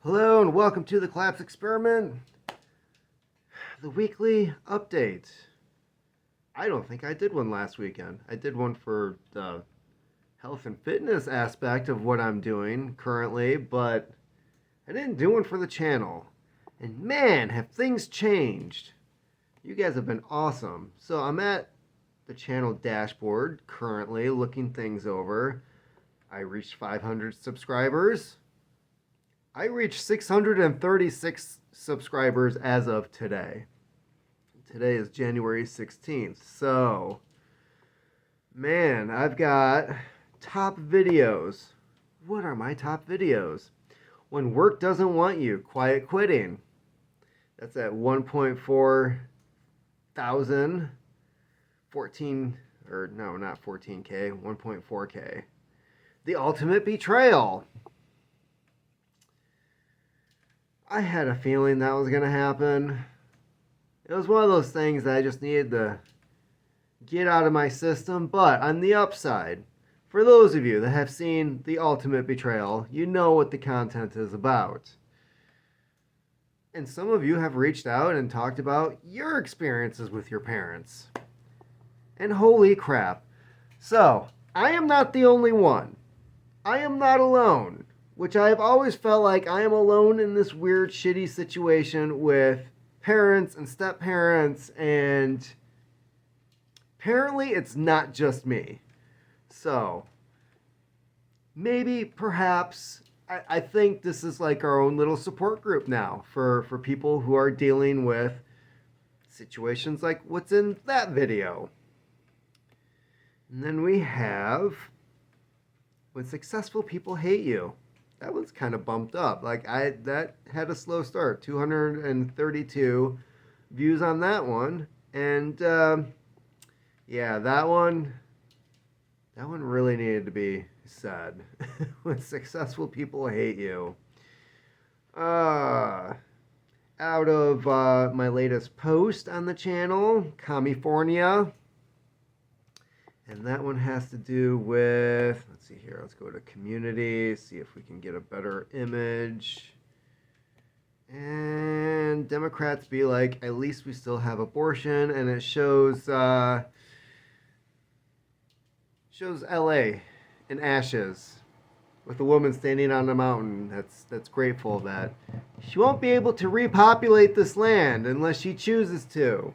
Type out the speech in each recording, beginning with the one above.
Hello and welcome to the Collapse Experiment, the weekly update. I don't think I did one last weekend. I did one for the health and fitness aspect of what I'm doing currently, but I didn't do one for the channel. And man, have things changed. You guys have been awesome. So I'm at the channel dashboard currently looking things over. I reached 500 subscribers. I reached 636 subscribers as of today. Today is January 16th. So, man, I've got top videos. What are my top videos? When work doesn't want you, quiet quitting. That's at 1.4 thousand, 14, or no, not 14K, 1.4K. The ultimate betrayal. I had a feeling that was going to happen. It was one of those things that I just needed to get out of my system. But on the upside, for those of you that have seen The Ultimate Betrayal, you know what the content is about. And some of you have reached out and talked about your experiences with your parents. And holy crap. So, I am not the only one. I am not alone. Which I have always felt like I am alone in this weird, shitty situation with parents and step-parents, and apparently it's not just me. So, maybe, perhaps, I think this is like our own little support group now for people who are dealing with situations like what's in that video. And then we have when successful people hate you. That one's kind of bumped up. That had a slow start. 232 views on that one. And yeah, that one really needed to be said. When successful people hate you. Out of my latest post on the channel, California. And that one has to do with, let's see here, let's go to community, see if we can get a better image. And Democrats be like, at least we still have abortion. And it shows LA in ashes with a woman standing on a mountain that's grateful that she won't be able to repopulate this land unless she chooses to.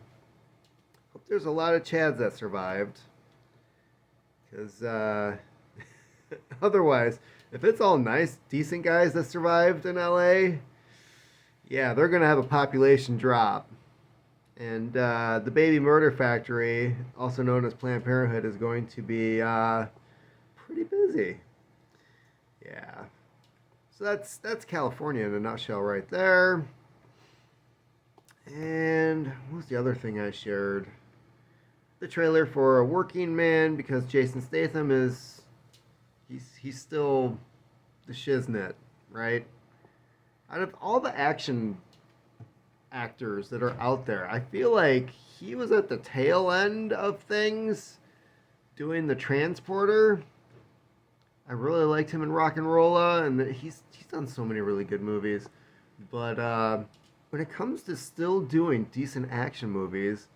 Hope there's a lot of Chads that survived. Because otherwise, if it's all nice, decent guys that survived in LA, yeah, they're going to have a population drop. And the baby murder factory, also known as Planned Parenthood, is going to be pretty busy. Yeah. So that's California in a nutshell right there. And what was the other thing I shared? The trailer for A Working Man, because Jason Statham is he's still the shiznit, right? Out of all the action actors that are out there, I feel like he was at the tail end of things doing The Transporter. I really liked him in Rock and Rolla, and he's done so many really good movies. But when it comes to still doing decent action movies,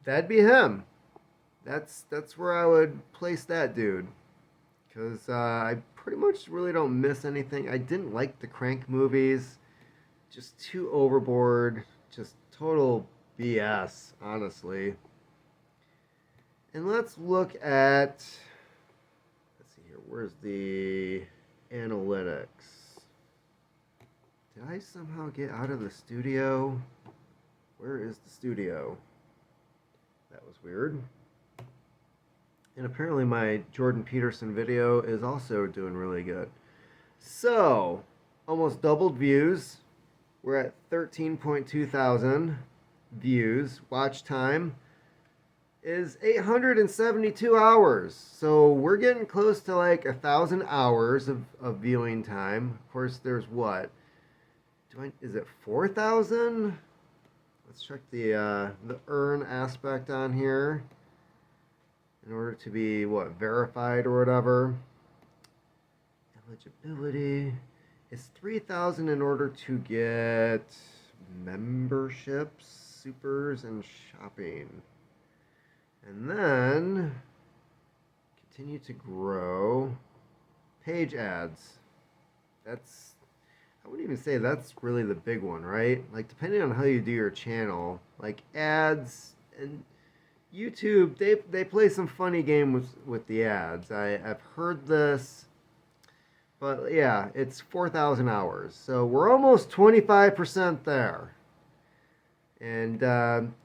that'd be him. That's where I would place that dude. Because I pretty much really don't miss anything. I didn't like the Crank movies. Just too overboard. Just total BS, honestly. And let's look at... Let's see here. Where's the analytics? Did I somehow get out of the studio? Where is the studio? That was weird. And apparently my Jordan Peterson video is also doing really good. So, almost doubled views. We're at 13.2 thousand views. Watch time is 872 hours. So we're getting close to like 1,000 hours of viewing time. Of course, there's what? Is it 4,000? Let's check the earn aspect on here. In order to be, verified or whatever. Eligibility. It's 3,000 in order to get memberships, supers, and shopping. And then continue to grow. Page ads. That's, I wouldn't even say that's really the big one, right? Like, depending on how you do your channel, like ads and YouTube, they play some funny games with the ads. I've heard this, but yeah, it's 4,000 hours. So we're almost 25% there. And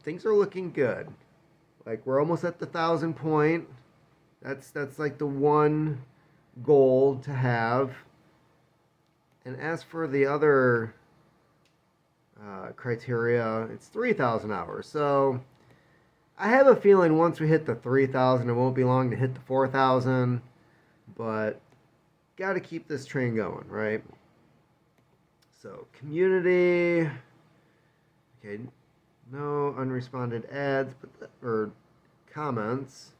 things are looking good. Like, we're almost at the 1,000 point. That's like the one goal to have. And as for the other criteria, it's 3,000 hours. So I have a feeling once we hit the 3,000, it won't be long to hit the 4,000. But got to keep this train going, right? So community. Okay, no unresponded ads, or comments.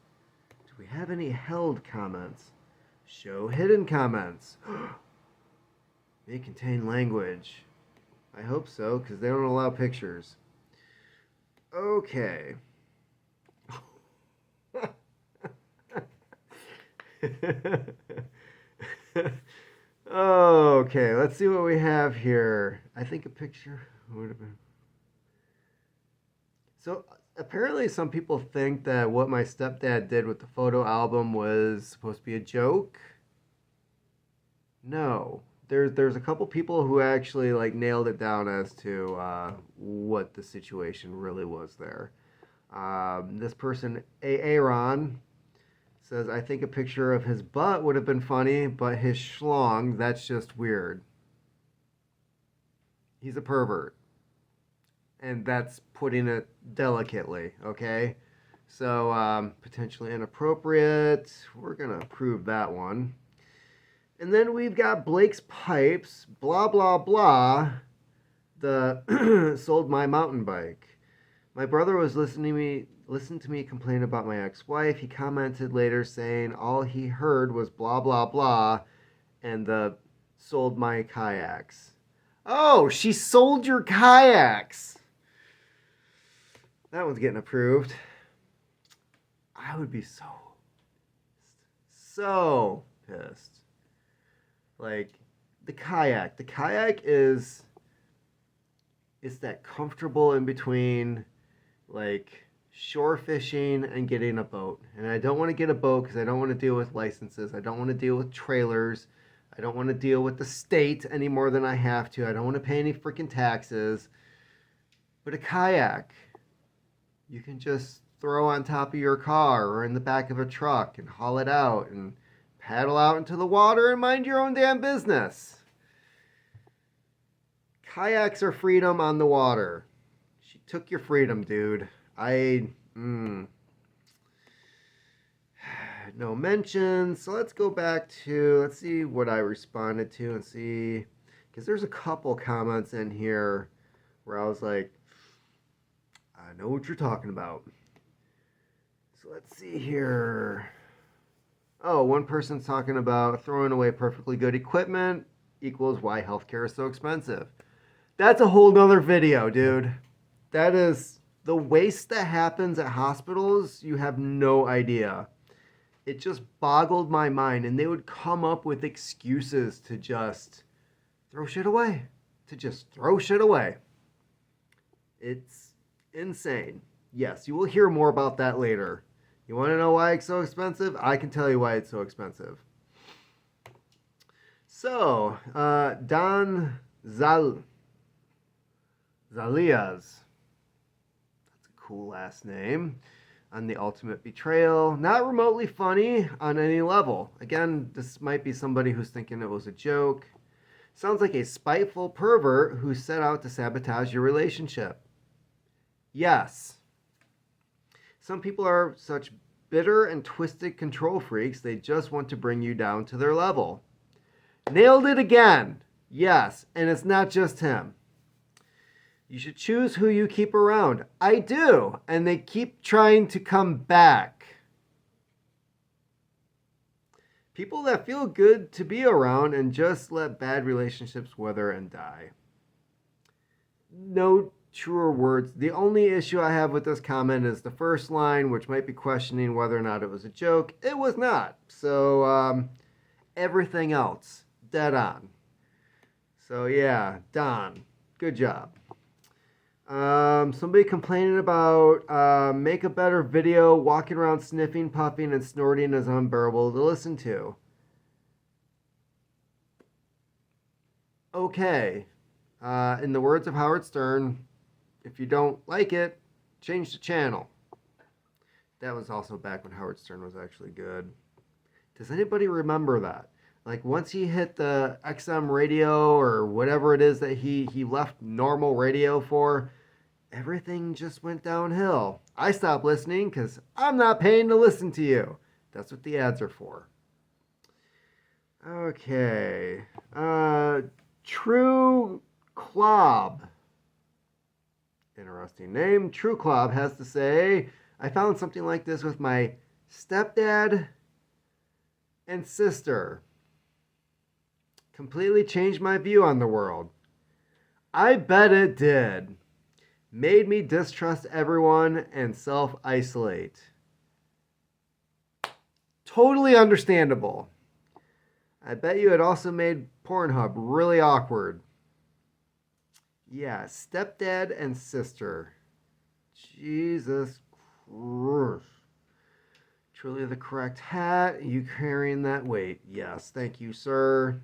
Do we have any held comments? Show hidden comments. May contain language. I hope so, because they don't allow pictures. Okay. Okay, let's see what we have here. I think a picture would have been. So apparently some people think that what my stepdad did with the photo album was supposed to be a joke. No. There's a couple people who actually like nailed it down as to what the situation really was there. This person, Aaron, says, I think a picture of his butt would have been funny, but his schlong, that's just weird. He's a pervert. And that's putting it delicately, okay? So, potentially inappropriate. We're going to approve that one. And then we've got Blake's Pipes, blah, blah, blah. The sold my mountain bike. My brother was listening to me complain about my ex-wife. He commented later saying all he heard was blah, blah, blah, and the sold my kayaks. Oh, she sold your kayaks. That one's getting approved. I would be so pissed. Like, the kayak. The kayak is, it's that comfortable in between, like, shore fishing and getting a boat. And I don't want to get a boat because I don't want to deal with licenses. I don't want to deal with trailers. I don't want to deal with the state any more than I have to. I don't want to pay any freaking taxes. But a kayak, you can just throw on top of your car or in the back of a truck and haul it out and paddle out into the water and mind your own damn business. Kayaks are freedom on the water. She took your freedom, dude. No mentions. So let's go back to, let's see what I responded to and see, because there's a couple comments in here where I was like, I know what you're talking about. So let's see here. Oh, one person's talking about throwing away perfectly good equipment equals why healthcare is so expensive. That's a whole nother video, dude. That is the waste that happens at hospitals. You have no idea. It just boggled my mind, and they would come up with excuses to just throw shit away. It's insane. Yes, you will hear more about that later. You want to know why it's so expensive? I can tell you why it's so expensive. So, Don Zalias. That's a cool last name. On The Ultimate Betrayal. Not remotely funny on any level. Again, this might be somebody who's thinking it was a joke. Sounds like a spiteful pervert who set out to sabotage your relationship. Yes. Some people are such bitter and twisted control freaks, they just want to bring you down to their level. Nailed it again. Yes, and it's not just him. You should choose who you keep around. I do, and they keep trying to come back. People that feel good to be around and just let bad relationships wither and die. No truer words. The only issue I have with this comment is the first line, which might be questioning whether or not it was a joke. It was not. So, everything else, dead on. So, yeah, Don, good job. Somebody complaining about make a better video. Walking around sniffing, puffing, and snorting is unbearable to listen to. Okay. In the words of Howard Stern, if you don't like it, change the channel. That was also back when Howard Stern was actually good. Does anybody remember that? Like once he hit the XM radio or whatever it is that he left normal radio for, everything just went downhill. I stopped listening because I'm not paying to listen to you. That's what the ads are for. Okay. True Clob. Interesting name. True Clob has to say, I found something like this with my stepdad and sister. Completely changed my view on the world. I bet it did. Made me distrust everyone and self-isolate. Totally understandable. I bet you it also made Pornhub really awkward. Yeah, stepdad and sister. Jesus Christ. Truly the correct hat. You carrying that weight. Yes, thank you, sir.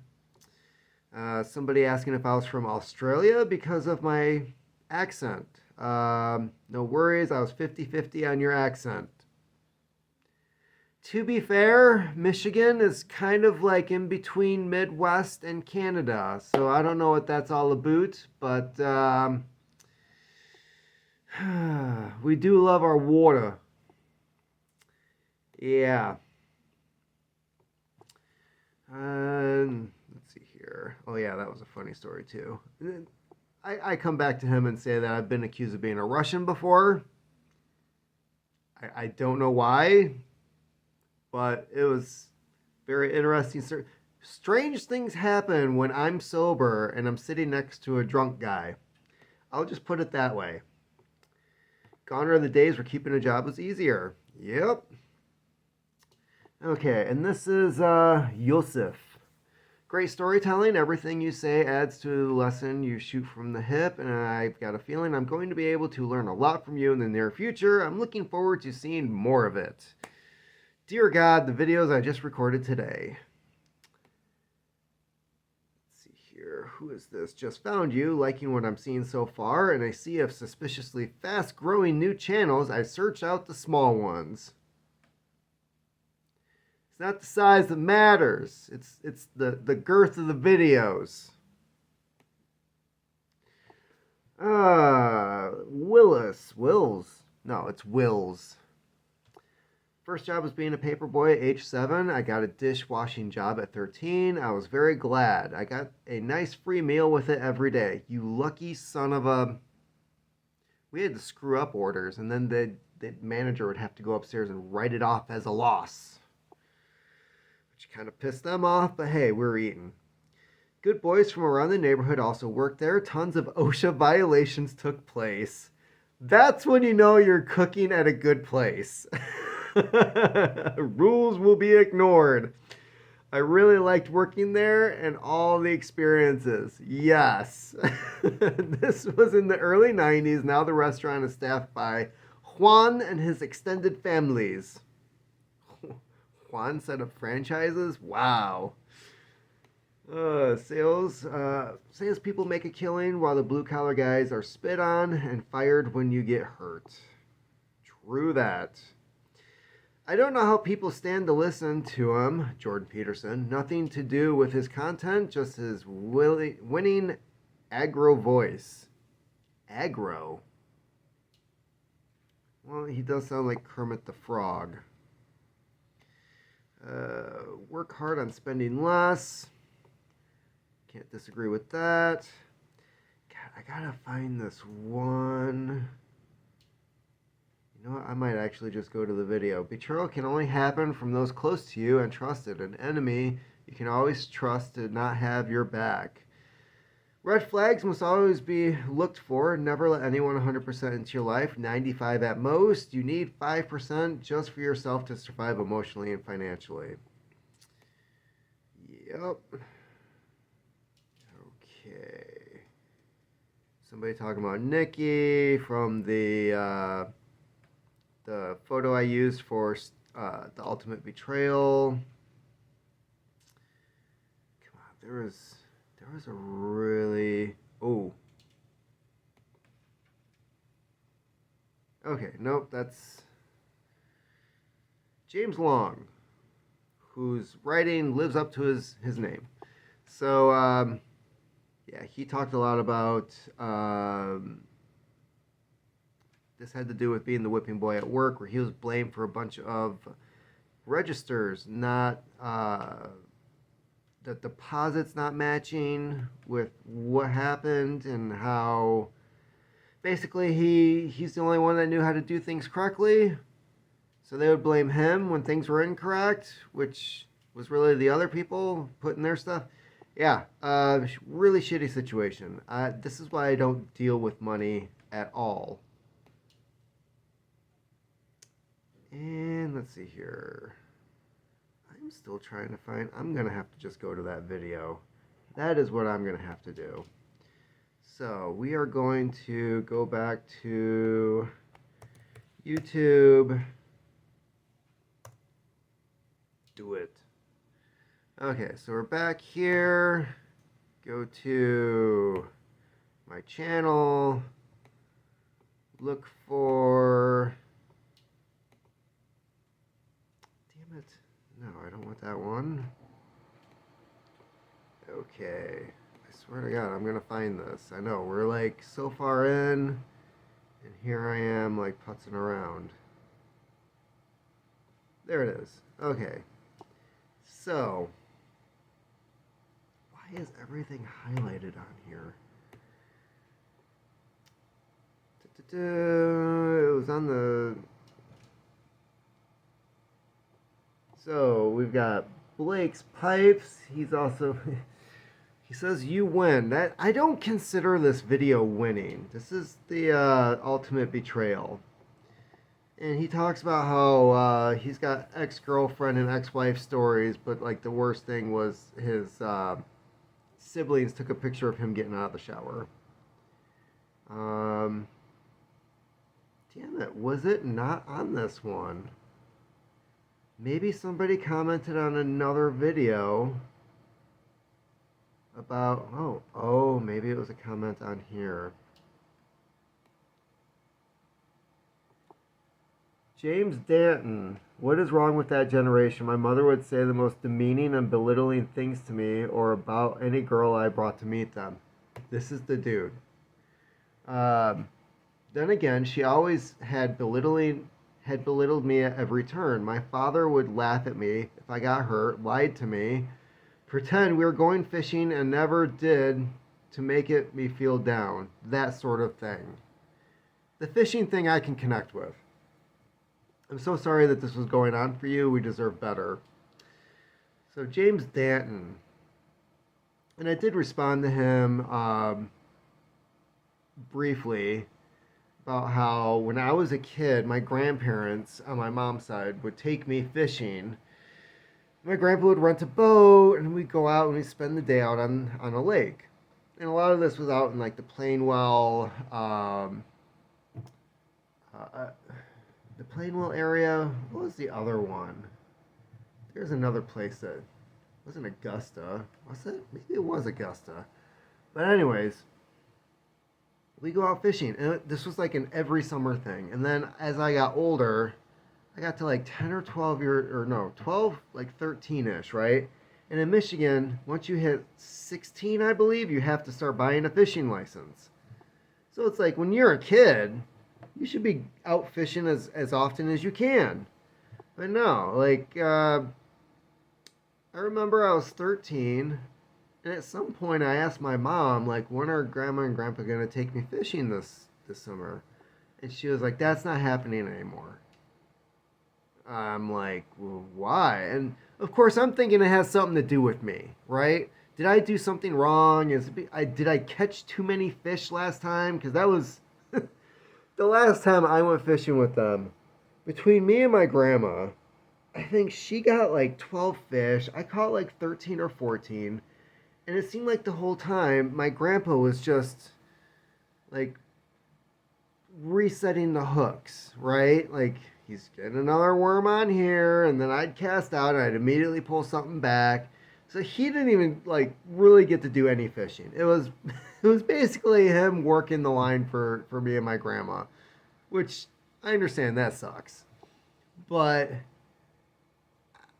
Somebody asking if I was from Australia because of my accent. No worries, I was 50-50 on your accent. To be fair, Michigan is kind of like in between Midwest and Canada, so I don't know what that's all about, but we do love our water. Yeah. Let's see here. Oh yeah, that was a funny story too. I come back to him and say that I've been accused of being a Russian before. I don't know why, but it was very interesting. Strange things happen when I'm sober and I'm sitting next to a drunk guy. I'll just put it that way. Gone are the days where keeping a job was easier. Yep. Okay, and this is Yosef. Great storytelling. Everything you say adds to the lesson you shoot from the hip, and I've got a feeling I'm going to be able to learn a lot from you in the near future. I'm looking forward to seeing more of it. Dear God, the videos I just recorded today. Let's see here. Who is this? Just found you, liking what I'm seeing so far, and I see of suspiciously fast-growing new channels. I search out the small ones. It's not the size that matters. It's the girth of the videos. Wills. No, it's Wills. First job was being a paper boy at age 7. I got a dishwashing job at 13. I was very glad. I got a nice free meal with it every day. You lucky son of a... We had to screw up orders, and then the manager would have to go upstairs and write it off as a loss. Which kind of pissed them off, but hey, we're eating. Good boys from around the neighborhood also worked there. Tons of OSHA violations took place. That's when you know you're cooking at a good place. Rules will be ignored. I really liked working there and all the experiences. Yes. This was in the early 90s. Now the restaurant is staffed by Juan and his extended families. Juan set up franchises? Wow. Sales people make a killing while the blue collar guys are spit on and fired when you get hurt. True that. I don't know how people stand to listen to him, Jordan Peterson. Nothing to do with his content, just his winning aggro voice. Aggro? Well, he does sound like Kermit the Frog. Work hard on spending less. Can't disagree with that. God, I gotta find this one. You know what? I might actually just go to the video. Betrayal can only happen from those close to you and trusted. An enemy you can always trust to not have your back. Red flags must always be looked for. Never let anyone 100% into your life. 95 at most. You need 5% just for yourself to survive emotionally and financially. Yep. Okay. Somebody talking about Nikki from the photo I used for the ultimate betrayal. Come on, there was a really Okay, nope, that's James Long, whose writing lives up to his name. So yeah, he talked a lot about this had to do with being the whipping boy at work, where he was blamed for a bunch of registers not the deposits not matching with what happened, and how basically he's the only one that knew how to do things correctly. So they would blame him when things were incorrect, which was really the other people putting their stuff. Yeah, really shitty situation. This is why I don't deal with money at all. And let's see here. I'm still trying to find. I'm going to have to just go to that video. That is what I'm going to have to do. So we are going to go back to YouTube. Do it. Okay, so we're back here. Go to my channel. Look for... Damn it. No, I don't want that one. Okay. I swear to God, I'm going to find this. I know, we're like so far in, and here I am like putzing around. There it is. Okay. So, why is everything highlighted on here? It was on the... So, we've got Blake's Pipes. He's also... He says you win. That I don't consider this video winning. This is the ultimate betrayal. And he talks about how he's got ex-girlfriend and ex-wife stories, but like the worst thing was his siblings took a picture of him getting out of the shower. Damn it, was it not on this one? Maybe somebody commented on another video about, oh, maybe it was a comment on here. James Danton, what is wrong with that generation? My mother would say the most demeaning and belittling things to me or about any girl I brought to meet them. This is the dude. Then again, she always had belittled me at every turn. My father would laugh at me if I got hurt, lied to me, pretend we were going fishing and never did to make me feel down. That sort of thing. The fishing thing I can connect with. I'm so sorry that this was going on for you. We deserve better. So James Danton. And I did respond to him briefly about how when I was a kid, my grandparents on my mom's side would take me fishing. My grandpa would rent a boat, and we'd go out and we'd spend the day out on a lake. And a lot of this was out in like the Plainwell, the Plainwell area. What was the other one? There's another place that wasn't Augusta. Was it? Maybe it was Augusta. But anyways, we go out fishing, and this was like an every summer thing. And then as I got older, I got to like 10 or 12 or no, 12, like 13-ish, right? And in Michigan, once you hit 16, I believe, you have to start buying a fishing license. So it's like when you're a kid, you should be out fishing as often as you can. But no, like, I remember I was 13, and at some point I asked my mom, like, when are Grandma and Grandpa going to take me fishing this summer? And she was like, that's not happening anymore. I'm like, well, why? And of course, I'm thinking it has something to do with me, right? Did I do something wrong? Did I catch too many fish last time? Because that was the last time I went fishing with them. Between me and my grandma, I think she got like 12 fish. I caught like 13 or 14. And it seemed like the whole time my grandpa was just like resetting the hooks, right? Like he's getting another worm on here, and then I'd cast out and I'd immediately pull something back. So he didn't even like really get to do any fishing. It was it was basically him working the line for me and my grandma, which I understand that sucks. But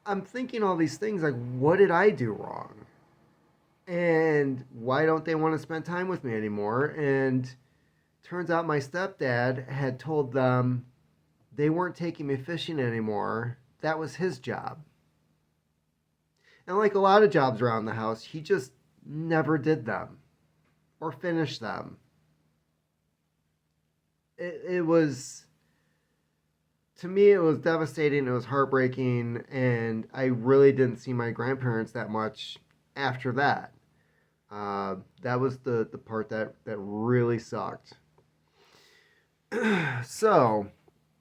I'm thinking all these things like, what did I do wrong? And why don't they want to spend time with me anymore? And turns out my stepdad had told them they weren't taking me fishing anymore. That was his job. And like a lot of jobs around the house, he just never did them or finished them. It was, to me, it was devastating. It was heartbreaking. And I really didn't see my grandparents that much after that. That was the part that really sucked. So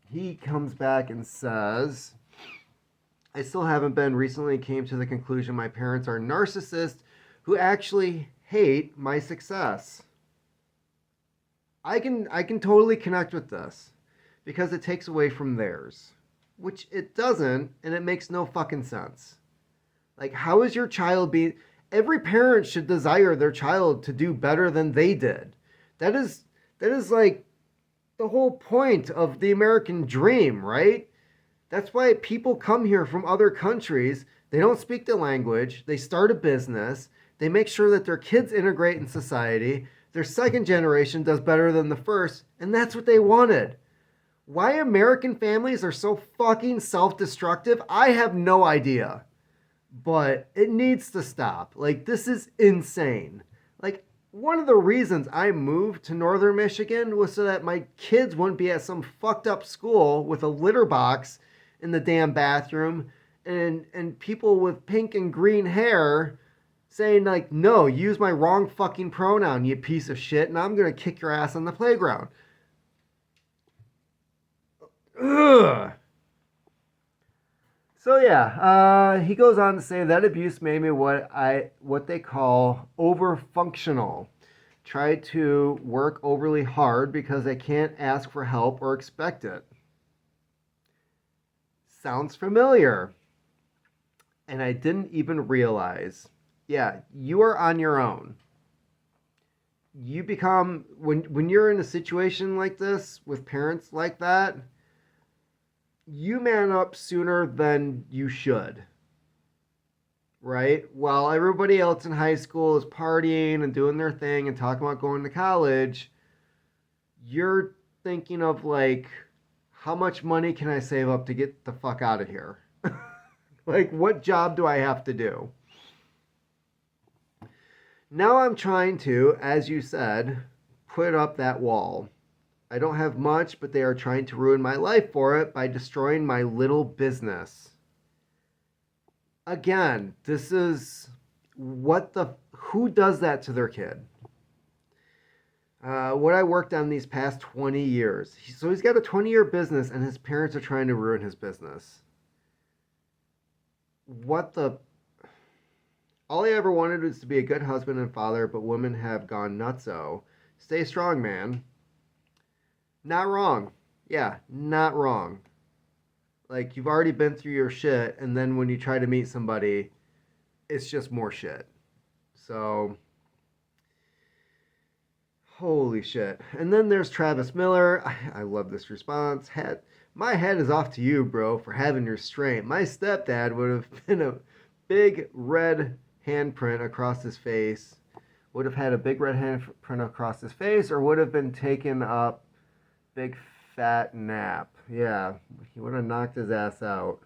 he comes back and says, I still haven't been. Recently came to the conclusion my parents are narcissists who actually hate my success. I can totally connect with this because it takes away from theirs, which it doesn't, and it makes no fucking sense. Like, how is your child being? Every parent should desire their child to do better than they did. That is like the whole point of the American dream, right? That's why people come here from other countries. They don't speak the language. They start a business. They make sure that their kids integrate in society. Their second generation does better than the first, and that's what they wanted. Why American families are so fucking self-destructive, I have no idea. But it needs to stop. Like, this is insane. Like, one of the reasons I moved to northern Michigan was so that my kids wouldn't be at some fucked up school with a litter box in the damn bathroom and people with pink and green hair saying like, no, use my wrong fucking pronoun, you piece of shit, and I'm gonna kick your ass on the playground. Ugh. So yeah, he goes on to say that abuse made me what they call over functional. Try to work overly hard because I can't ask for help or expect it. Sounds familiar. And I didn't even realize. Yeah, you are on your own. You become when you're in a situation like this with parents like that, you man up sooner than you should. Right? While everybody else in high school is partying and doing their thing and talking about going to college, you're thinking of like, how much money can I save up to get the fuck out of here? Like, what job do I have to do? Now I'm trying to, as you said, put up that wall. I don't have much, but they are trying to ruin my life for it by destroying my little business. Again, this is who does that to their kid? What I worked on these past 20 years. So he's got a 20-year business and his parents are trying to ruin his business. What the? All he ever wanted was to be a good husband and father, but women have gone nutso. Stay strong, man. Not wrong. Yeah, not wrong. Like, you've already been through your shit, and then when you try to meet somebody, it's just more shit. So, holy shit. And then there's Travis Miller. I love this response. My head is off to you, bro, for having your strength. My stepdad would have been a big red handprint across his face, would have had a big red handprint across his face, or would have been taken up big fat nap. Yeah, he would have knocked his ass out.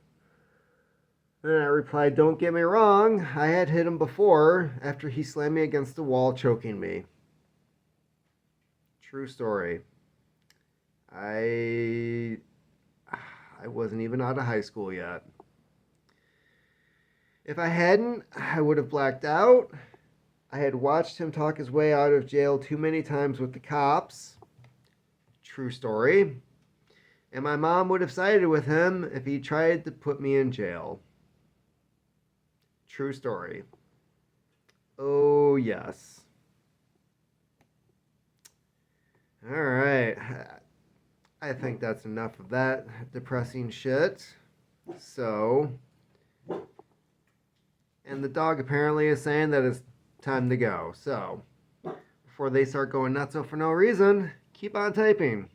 Then I replied, don't get me wrong, I had hit him before after he slammed me against the wall, choking me. True story. I wasn't even out of high school yet. If I hadn't, I would have blacked out. I had watched him talk his way out of jail too many times with the cops. True story. And my mom would have sided with him if he tried to put me in jail. True story. Oh, yes. All right. I think that's enough of that depressing shit. So, and the dog apparently is saying that it's time to go. So, before they start going nuts for no reason, keep on typing.